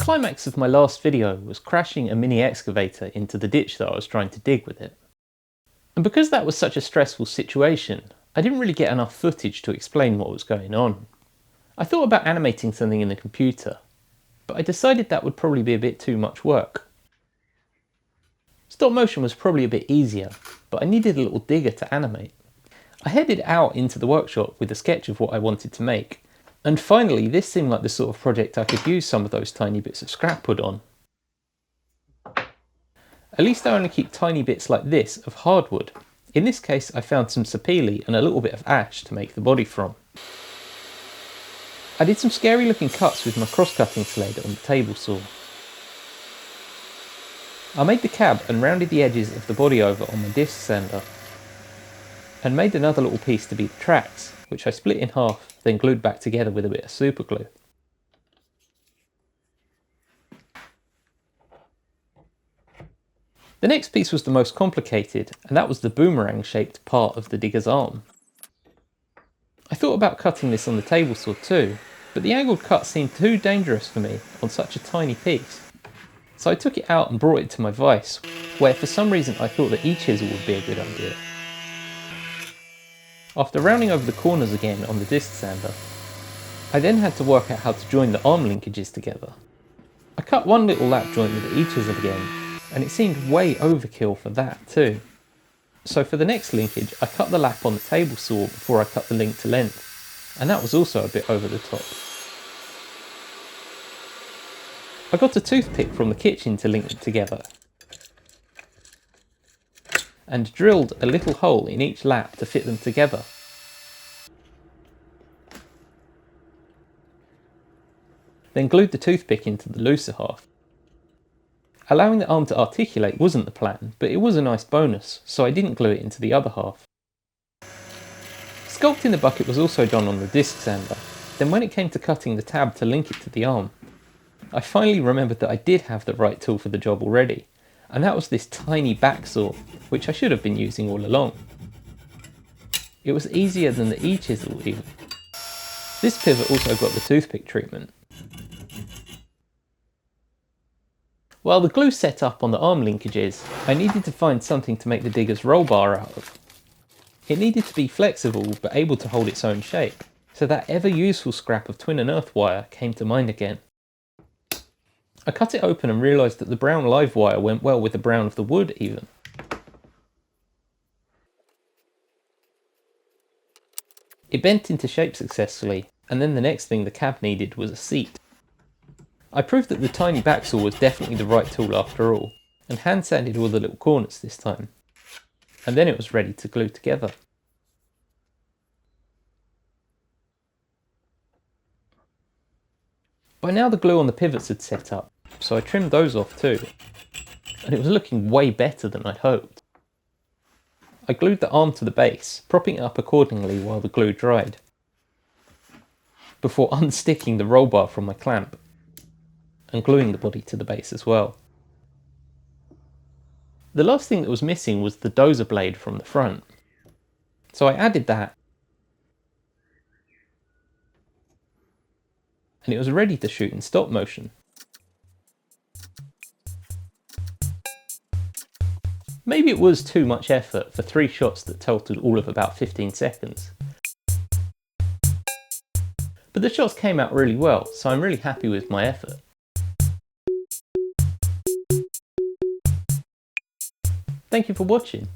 climax of my last video was crashing a mini excavator into the ditch that I was trying to dig with it. And because that was such a stressful situation, I didn't really get enough footage to explain what was going on. I thought about animating something in the computer, but I decided that would probably be a bit too much work. Stop motion was probably a bit easier, but I needed a little digger to animate. I headed out into the workshop with a sketch of what I wanted to make, and finally this seemed like the sort of project I could use some of those tiny bits of scrap wood on. At least I only keep tiny bits like this of hardwood. In this case I found some sapele and a little bit of ash to make the body from. I did some scary looking cuts with my cross-cutting sled on the table saw. I made the cab and rounded the edges of the body over on my disc sander, and made another little piece to be the tracks, which I split in half, then glued back together with a bit of super glue. The next piece was the most complicated, and that was the boomerang shaped part of the digger's arm. I thought about cutting this on the table saw too, but the angled cut seemed too dangerous for me on such a tiny piece. So I took it out and brought it to my vise, where for some reason I thought that e-chisel would be a good idea. After rounding over the corners again on the disc sander, I then had to work out how to join the arm linkages together. I cut one little lap joint with the e-chisel again, and it seemed way overkill for that too. So for the next linkage I cut the lap on the table saw before I cut the link to length, and that was also a bit over the top. I got a toothpick from the kitchen to link them together, and drilled a little hole in each lap to fit them together. Then glued the toothpick into the looser half. Allowing the arm to articulate wasn't the plan, but it was a nice bonus, so I didn't glue it into the other half. Sculpting the bucket was also done on the disc sander. Then when it came to cutting the tab to link it to the arm, I finally remembered that I did have the right tool for the job already, and that was this tiny back saw, which I should have been using all along. It was easier than the e-chisel even. This pivot also got the toothpick treatment. While the glue set up on the arm linkages, I needed to find something to make the digger's roll bar out of. It needed to be flexible but able to hold its own shape, so that ever useful scrap of twin and earth wire came to mind again. I cut it open and realised that the brown live wire went well with the brown of the wood even. It bent into shape successfully, and then the next thing the cab needed was a seat. I proved that the tiny back saw was definitely the right tool after all, and hand sanded all the little corners this time. And then it was ready to glue together. By now the glue on the pivots had set up, so I trimmed those off too, and it was looking way better than I'd hoped. I glued the arm to the base, propping it up accordingly while the glue dried, before unsticking the roll bar from my clamp, and gluing the body to the base as well. The last thing that was missing was the dozer blade from the front, so I added that, and it was ready to shoot in stop motion. Maybe it was too much effort for 3 shots that totaled all of about 15 seconds. But the shots came out really well, so I'm really happy with my effort. Thank you for watching.